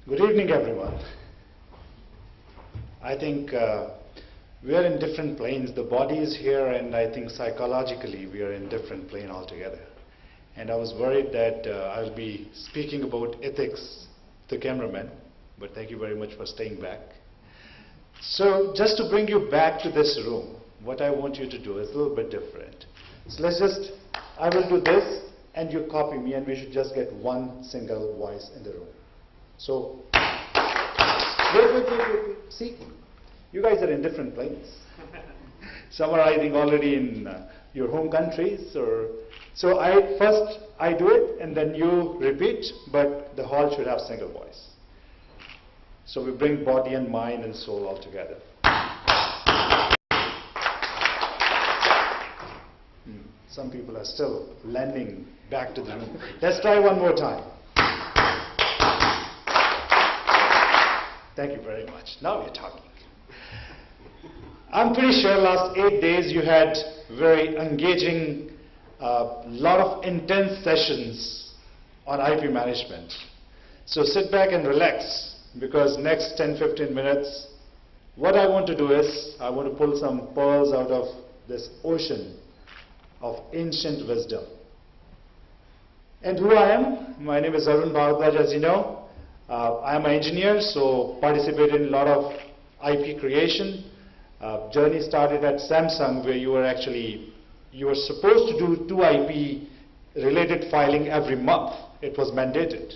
Good evening, everyone. I think we are in different planes. The body is here, and I think psychologically we are in different plane altogether. And I was worried that I'll be speaking about ethics, the cameraman, but thank you very much for staying back. So just to bring you back to this room, what I want you to do is a little bit different. So I will do this, and you copy me, and we should just get one single voice in the room. So, wait. See, you guys are in different planes. Some are, I think, already in your home countries. So first I do it, and then you repeat, but the hall should have single voice. So we bring body and mind and soul all together. Some people are still landing back to the room. Let's try one more time. Thank you very much. Now we're talking. I'm pretty sure last 8 days you had very engaging, lot of intense sessions on IP management. So sit back and relax, because next 10-15 minutes, what I want to do is, I want to pull some pearls out of this ocean of ancient wisdom. And who I am? My name is Arun Bhardwaj, as you know. I am an engineer, so participated in a lot of IP creation. Journey started at Samsung, where you were supposed to do 2 IP related filing every month. It was mandated.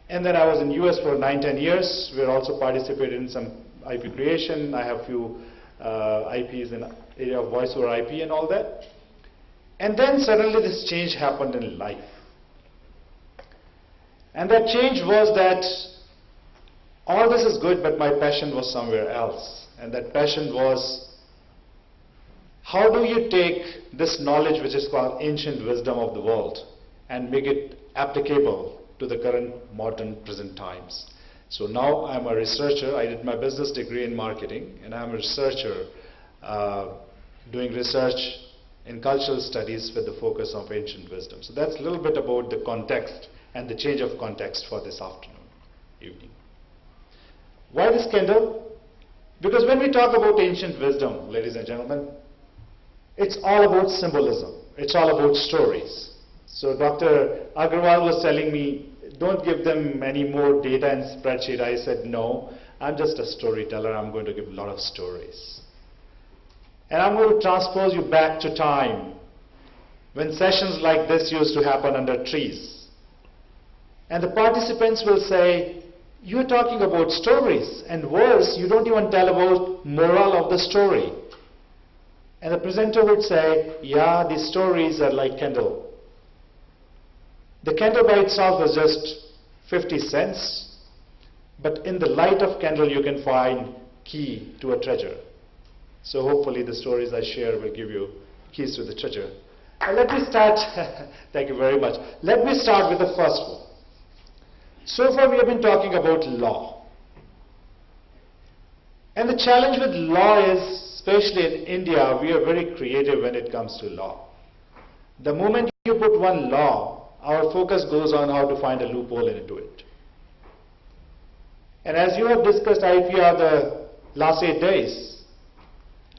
And then I was in US for 9-10 years. We also participated in some IP creation. I have few IPs in the area of voice over IP and all that. And then suddenly this change happened in life. And that change was that all this is good, but my passion was somewhere else. And that passion was, how do you take this knowledge, which is called ancient wisdom of the world, and make it applicable to the current modern present times? So now I'm a researcher. I did my business degree in marketing, and I'm a researcher doing research in cultural studies with the focus of ancient wisdom. So that's a little bit about the context and the change of context for this evening. Why this candle? Because when we talk about ancient wisdom, ladies and gentlemen, it's all about symbolism. It's all about stories. So Dr. Agarwal was telling me, don't give them any more data and spreadsheet. I said, no, I'm just a storyteller. I'm going to give a lot of stories. And I'm going to transpose you back to time when sessions like this used to happen under trees. And the participants will say, you're talking about stories, and worse, you don't even tell about moral of the story. And the presenter would say, yeah, these stories are like candle. The candle by itself is just 50 cents, but in the light of candle you can find key to a treasure. So hopefully the stories I share will give you keys to the treasure. Let me start, thank you very much. Let me start with the first one. So far we have been talking about law. And the challenge with law is, especially in India, we are very creative when it comes to law. The moment you put one law, our focus goes on how to find a loophole into it. And as you have discussed IPR the last 8 days,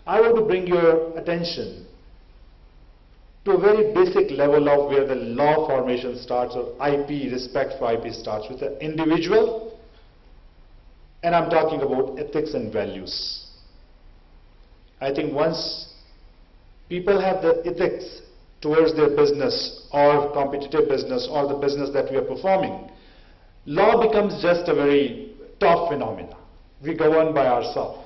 I want to bring your attention to a very basic level of where the law formation starts, or IP, respect for IP starts with the individual, and I'm talking about ethics and values. I think once people have the ethics towards their business or competitive business or the business that we are performing, law becomes just a very tough phenomena. We govern by ourselves.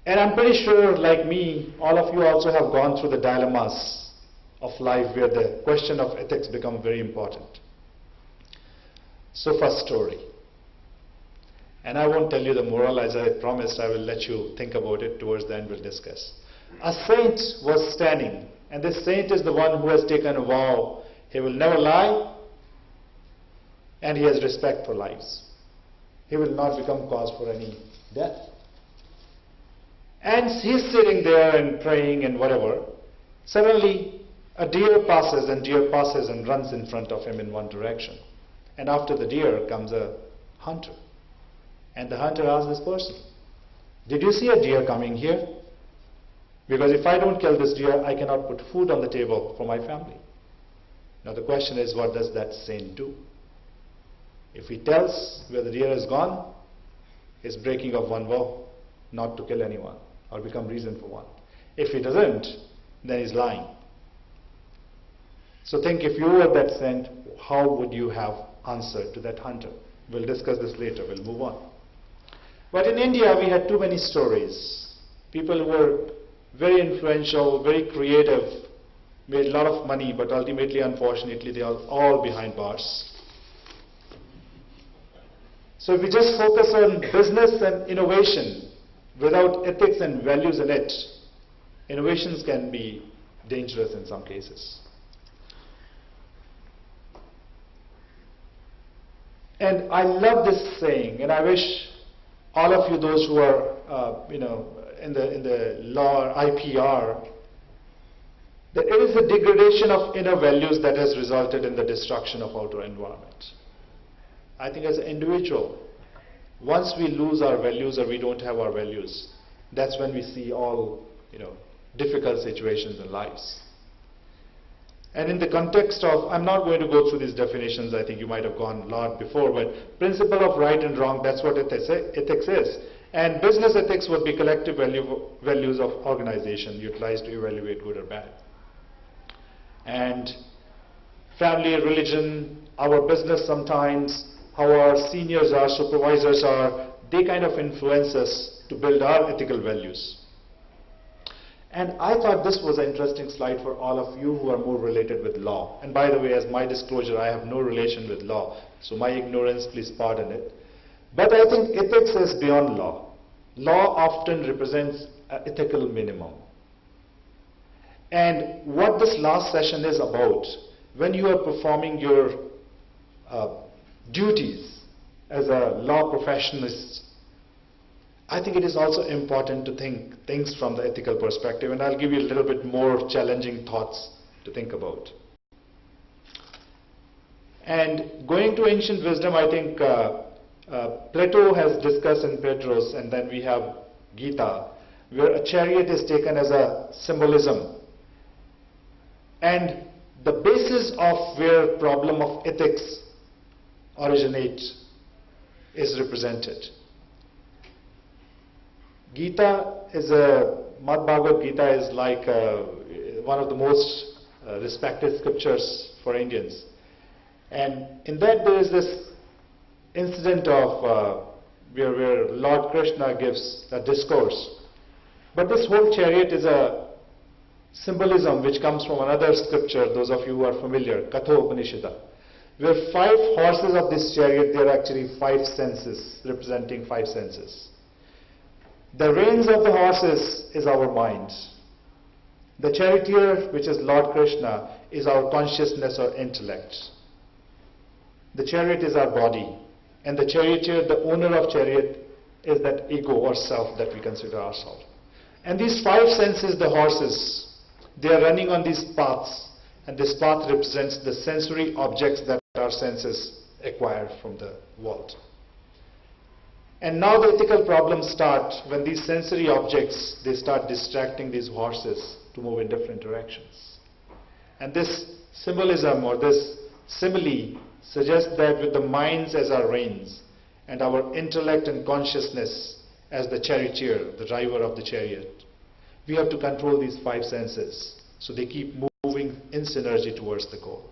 And I'm pretty sure, like me, all of you also have gone through the dilemmas of life where the question of ethics become very important. So first story. And I won't tell you the moral, as I promised. I will let you think about it. Towards the end we'll discuss. A saint was standing, and this saint is the one who has taken a vow. He will never lie, and he has respect for lives. He will not become cause for any death. And he's sitting there and praying and whatever. Suddenly, a deer passes and runs in front of him in one direction. And after the deer comes a hunter. And the hunter asks this person, did you see a deer coming here? Because if I don't kill this deer, I cannot put food on the table for my family. Now the question is, what does that saint do? If he tells where the deer is gone, he's breaking of one vow, not to kill anyone or become reason for one. If he doesn't, then he's lying. So think, if you were that saint, how would you have answered to that hunter? We'll discuss this later, we'll move on. But in India, we had too many stories. People who were very influential, very creative, made a lot of money, but ultimately, unfortunately, they are all behind bars. So if we just focus on business and innovation without ethics and values in it, innovations can be dangerous in some cases. And I love this saying, and I wish all of you, those who are, in the law or IPR, that it is the degradation of inner values that has resulted in the destruction of outer environment. I think as an individual, once we lose our values or we don't have our values, that's when we see all, difficult situations in lives. And in the context of, I'm not going to go through these definitions, I think you might have gone a lot before, but principle of right and wrong, that's what ethics is. And business ethics would be collective values of organization utilized to evaluate good or bad. And family, religion, our business sometimes, how our seniors are, supervisors are, they kind of influence us to build our ethical values. And I thought this was an interesting slide for all of you who are more related with law. And by the way, as my disclosure, I have no relation with law, so my ignorance, please pardon it. But I think ethics is beyond law. Law often represents an ethical minimum. And what this last session is about, when you are performing your duties as a law professionalist, I think it is also important to think things from the ethical perspective, and I'll give you a little bit more challenging thoughts to think about. And going to ancient wisdom, I think Plato has discussed in Phaedrus, and then we have Gita, where a chariot is taken as a symbolism. And the basis of where problem of ethics originate is represented. Gita is Bhagavad Gita is like one of the most respected scriptures for Indians. And in that there is this incident of where Lord Krishna gives a discourse. But this whole chariot is a symbolism which comes from another scripture, those of you who are familiar, Kathopanishad, where 5 horses of this chariot, there are actually 5 senses, representing 5 senses. The reins of the horses is our mind. The charioteer, which is Lord Krishna, is our consciousness or intellect. The chariot is our body. And the charioteer, the owner of chariot, is that ego or self that we consider ourselves. And these 5 senses, the horses, they are running on these paths. And this path represents the sensory objects that our senses acquire from the world. And now the ethical problems start when these sensory objects, they start distracting these horses to move in different directions. And this symbolism or this simile suggests that with the minds as our reins and our intellect and consciousness as the charioteer, the driver of the chariot, we have to control these 5 senses so they keep moving in synergy towards the goal.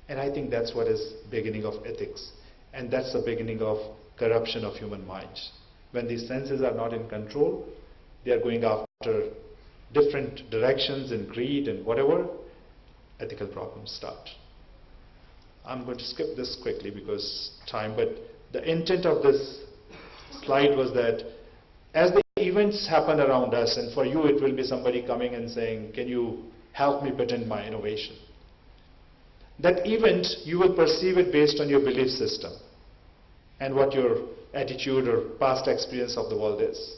And I think that's what is beginning of ethics. And that's the beginning of corruption of human minds. When these senses are not in control, they are going after different directions and greed and whatever, ethical problems start. I'm going to skip this quickly because time, but the intent of this slide was that as the events happen around us, and for you it will be somebody coming and saying, can you help me patent my innovation? That event, you will perceive it based on your belief system and what your attitude or past experience of the world is.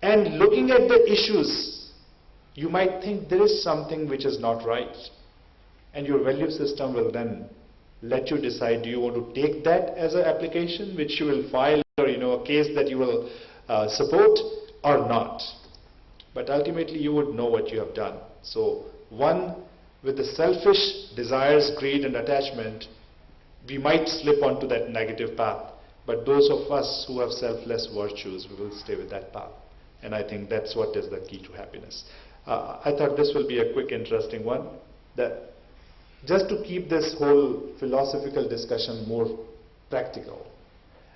And looking at the issues, you might think there is something which is not right. And your value system will then let you decide, do you want to take that as an application which you will file, or a case that you will support or not. But ultimately you would know what you have done. So one, with the selfish desires, greed and attachment, we might slip onto that negative path. But those of us who have selfless virtues, we will stay with that path. And I think that's what is the key to happiness. I thought this will be a quick, interesting one. That just to keep this whole philosophical discussion more practical,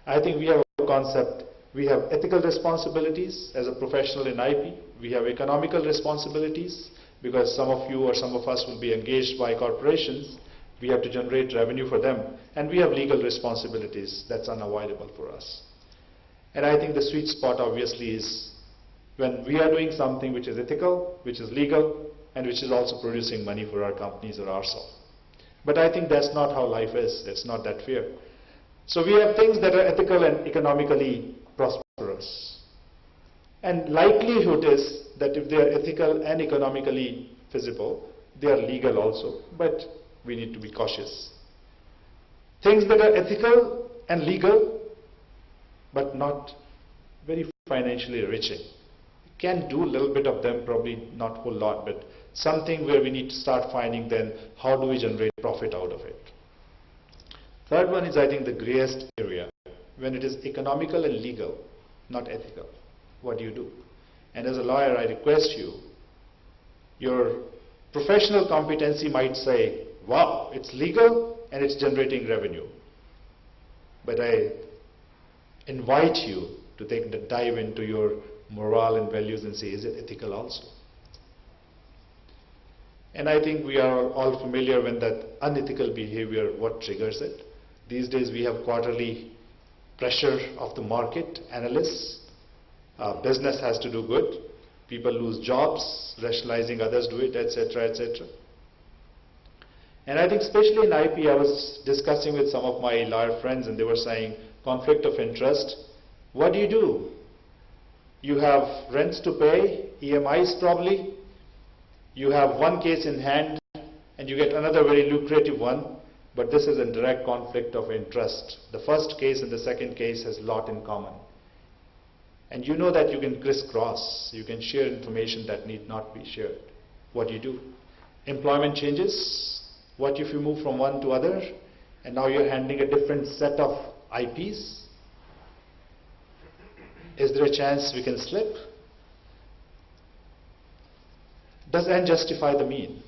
I think we have a concept. We have ethical responsibilities as a professional in IP. We have economical responsibilities because some of you or some of us will be engaged by corporations. We have to generate revenue for them. And we have legal responsibilities. That's unavoidable for us. And I think the sweet spot obviously is when we are doing something which is ethical, which is legal, and which is also producing money for our companies or ourselves. But I think that's not how life is. It's not that fair. So we have things that are ethical and economically prosperous. And likelihood is that if they are ethical and economically feasible, they are legal also. But we need to be cautious. Things that are ethical and legal, but not very financially enriching. We can do a little bit of them, probably not a whole lot, but something where we need to start finding then how do we generate profit out of it. Third one is, I think, the grayest area. When it is economical and legal, not ethical, what do you do? And as a lawyer, I request you, your professional competency might say, wow, it's legal and it's generating revenue. But I invite you to take the dive into your morale and values and say, is it ethical also? And I think we are all familiar when that unethical behavior, what triggers it. These days we have quarterly pressure of the market, analysts. Business has to do good. People lose jobs, rationalizing others do it, etc., etc. And I think especially in IP, I was discussing with some of my lawyer friends and they were saying, conflict of interest. What do? You have rents to pay, EMIs probably. You have one case in hand and you get another very lucrative one, but this is a direct conflict of interest. The first case and the second case has a lot in common. And you know that you can crisscross, you can share information that need not be shared. What do? Employment changes. What if you move from one to other and now you're handling a different set of IPs? Is there a chance we can slip? Does end justify the mean?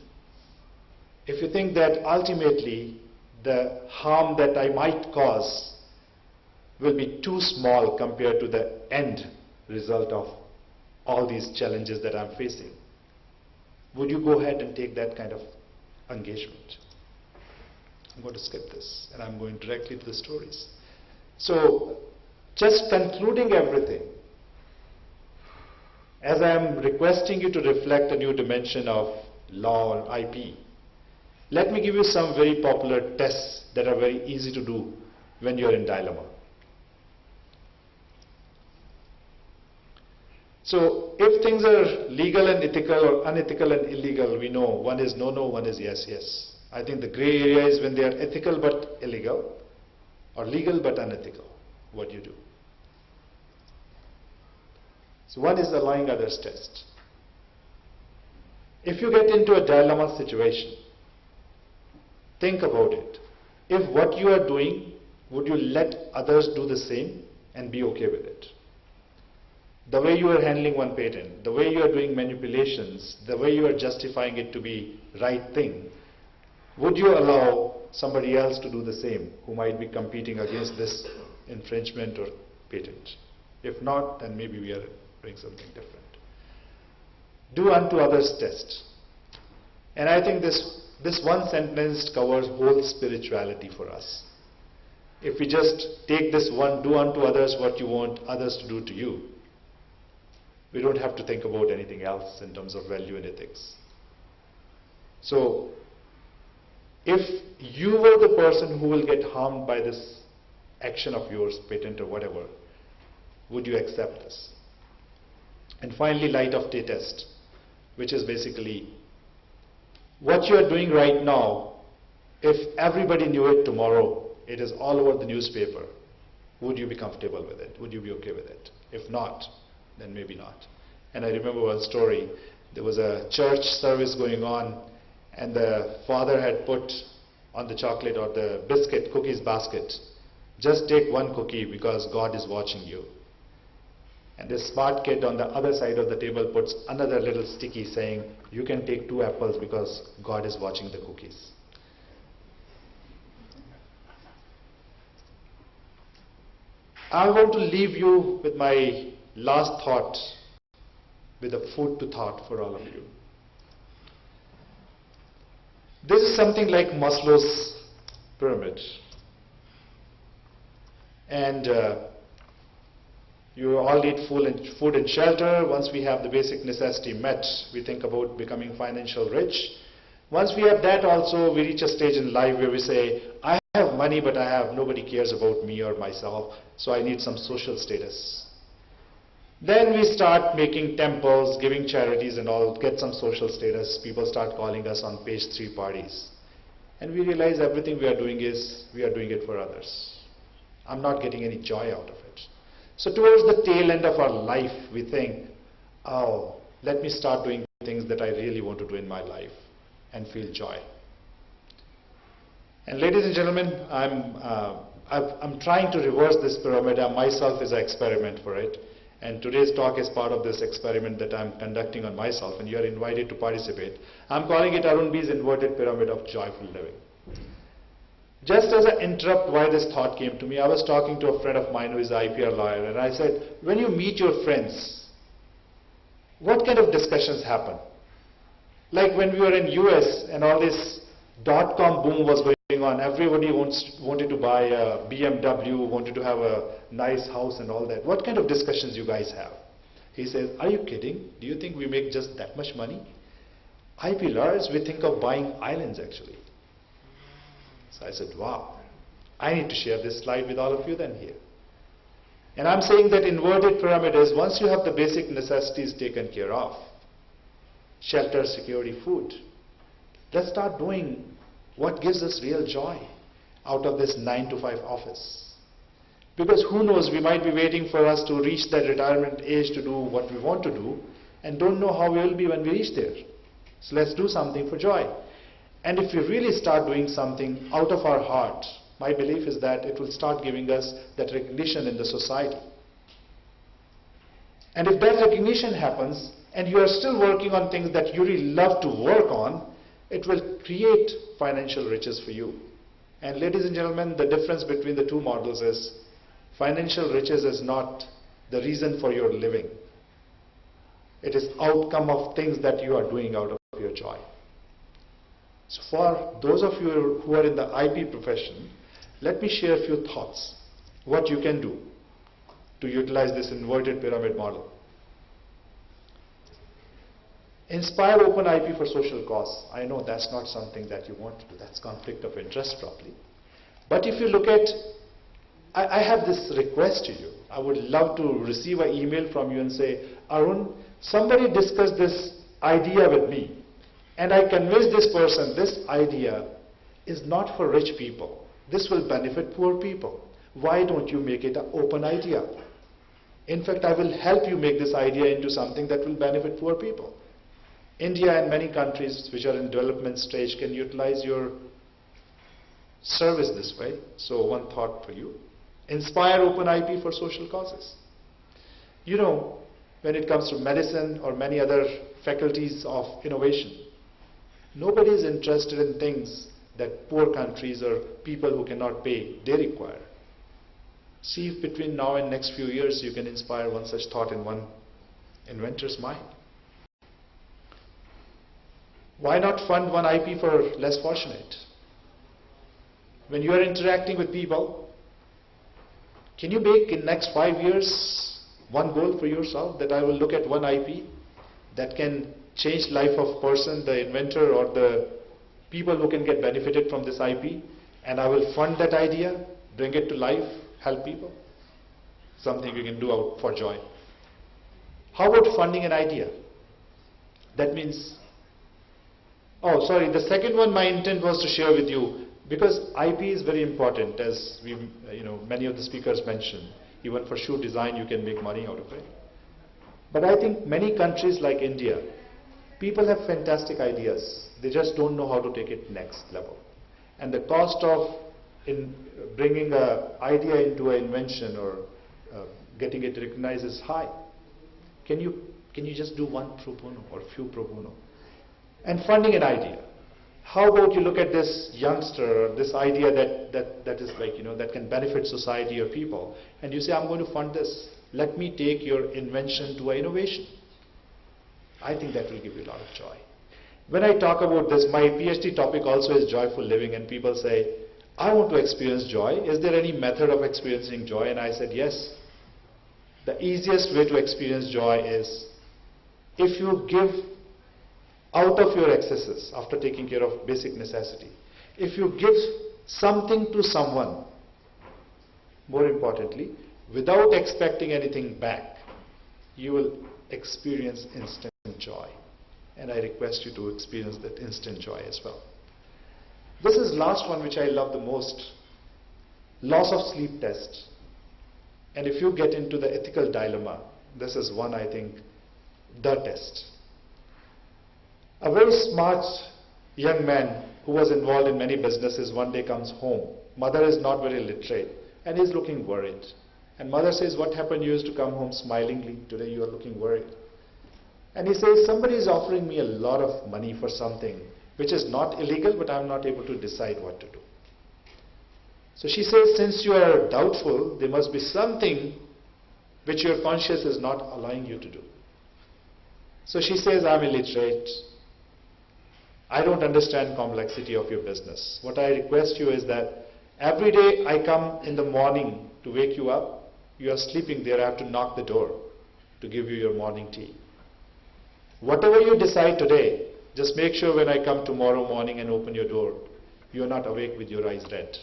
If you think that ultimately the harm that I might cause will be too small compared to the end result of all these challenges that I'm facing, would you go ahead and take that kind of engagement? I'm going to skip this and I'm going directly to the stories. So, just concluding everything, as I am requesting you to reflect a new dimension of law or IP, let me give you some very popular tests that are very easy to do when you're in dilemma. So, if things are legal and ethical or unethical and illegal, we know one is no, no, one is yes, yes. I think the gray area is when they are ethical but illegal or legal but unethical. What do? So one is the allowing others test. If you get into a dilemma situation, think about it. If what you are doing, would you let others do the same and be okay with it? The way you are handling one patent, the way you are doing manipulations, the way you are justifying it to be right thing, would you allow somebody else to do the same who might be competing against this infringement or patent? If not, then maybe we are doing something different. Do unto others test. And I think this one sentence covers whole spirituality for us. If we just take this one, do unto others what you want others to do to you, we don't have to think about anything else in terms of value and ethics. So, if you were the person who will get harmed by this action of yours, patent or whatever, would you accept this? And finally, light of day test, which is basically what you are doing right now, If everybody knew it tomorrow, it is all over the newspaper, would you be comfortable with it? Would you be okay with it? If not, then maybe not. And I remember one story. There was a church service going on, and the father had put on the chocolate or the biscuit, cookies basket, just take one cookie because God is watching you. And this smart kid on the other side of the table puts another little sticky saying, you can take 2 apples because God is watching the cookies. I want to leave you with my last thought, with a food to thought for all of you. This is something like Maslow's pyramid. And you all need food and shelter. Once we have the basic necessity met, we think about becoming financial rich. Once we have that also, we reach a stage in life where we say, I have money, but nobody cares about me or myself, so I need some social status. Then we start making temples, giving charities and all, get some social status. People start calling us on page 3 parties. And we realize everything we are doing it for others. I'm not getting any joy out of it. So towards the tail end of our life, we think, oh, let me start doing things that I really want to do in my life and feel joy. And ladies and gentlemen, I'm trying to reverse this pyramid. I myself is an experiment for it. And today's talk is part of this experiment that I'm conducting on myself, and you are invited to participate. I'm calling it Arun B's inverted pyramid of joyful living. Just as an interrupt why this thought came to me, I was talking to a friend of mine who is an IPR lawyer, and I said, when you meet your friends, what kind of discussions happen? Like when we were in US and all this .com boom was going on, everybody wanted to buy a BMW, wanted to have a nice house and all that. What kind of discussions you guys have? He says, are you kidding? Do you think we make just that much money? IP lawyers, we think of buying islands actually. So I said, wow, I need to share this slide with all of you then here. And I'm saying that inverted pyramid is once you have the basic necessities taken care of, shelter, security, food, let's start doing what gives us real joy out of this 9 to 5 office. Because who knows, we might be waiting for us to reach that retirement age to do what we want to do and don't know how we will be when we reach there. So let's do something for joy. And if we really start doing something out of our heart, my belief is that it will start giving us that recognition in the society. And if that recognition happens, and you are still working on things that you really love to work on, it will create financial riches for you. And ladies and gentlemen, the difference between the two models is financial riches is not the reason for your living. It is outcome of things that you are doing out of your joy. So for those of you who are in the IP profession, let me share a few thoughts what you can do to utilize this inverted pyramid model. Inspire open IP for social cause. I know that's not something that you want to do. That's conflict of interest probably. But if you look at, I have this request to you. I would love to receive an email from you and say, Arun, somebody discussed this idea with me. And I convinced this person, this idea is not for rich people. This will benefit poor people. Why don't you make it an open idea? In fact, I will help you make this idea into something that will benefit poor people. India and many countries which are in development stage can utilize your service this way. So one thought for you. Inspire open IP for social causes. You know, when it comes to medicine or many other faculties of innovation, nobody is interested in things that poor countries or people who cannot pay, they require. See if between now and next few years you can inspire one such thought in one inventor's mind. Why not fund one IP for less fortunate? When you are interacting with people, can you make in next 5 years one goal for yourself that I will look at one IP that can change life of person, the inventor or the people who can get benefited from this IP, and I will fund that idea, bring it to life, help people? Something you can do out for joy. How about funding an idea? That means, oh sorry, the second one my intent was to share with you, Because IP is very important, as we, many of the speakers mentioned. Even for shoe design, you can make money out of it. But I think many countries like India, people have fantastic ideas. They just don't know how to take it next level. And the cost of bringing an idea into an invention or getting it recognized is high. Can you just do one pro bono or few pro bono? And funding an idea. How about you look at this youngster or this idea that is like, that can benefit society or people, and you say, I'm going to fund this. Let me take your invention to an innovation. I think that will give you a lot of joy. When I talk about this, my PhD topic also is joyful living, and people say, I want to experience joy. Is there any method of experiencing joy? And I said, yes. The easiest way to experience joy is if you give out of your excesses after taking care of basic necessity. If you give something to someone, more importantly, without expecting anything back, you will experience instant joy. And I request you to experience that instant joy as well. This is last one which I love the most, loss of sleep test. And if you get into the ethical dilemma, this is one, I think, the test. A very smart young man who was involved in many businesses one day comes home. Mother is not very literate and is looking worried. And mother says, what happened? You used to come home smilingly. Today you are looking worried. And he says, somebody is offering me a lot of money for something which is not illegal, but I'm not able to decide what to do. So she says, since you are doubtful, there must be something which your conscience is not allowing you to do. So she says, I'm illiterate. I don't understand complexity of your business. What I request you is that every day I come in the morning to wake you up. You are sleeping there. I have to knock the door to give you your morning tea. Whatever you decide today, just make sure when I come tomorrow morning and open your door, you are not awake with your eyes red.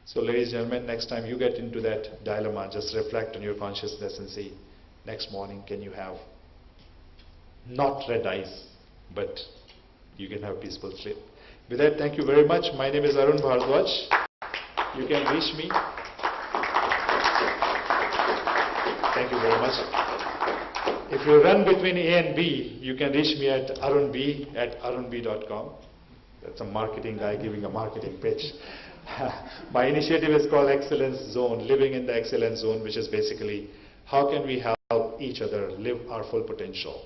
So ladies and gentlemen, next time you get into that dilemma, just reflect on your consciousness and see, next morning can you have not red eyes, but you can have peaceful sleep. With that, thank you very much. My name is Arun Bhardwaj. You can reach me. Thank you very much. If you run between A and B, you can reach me at arunb@arunb.com. That's a marketing guy giving a marketing pitch. My initiative is called Excellence Zone, Living in the Excellence Zone, which is basically how can we help each other live our full potential.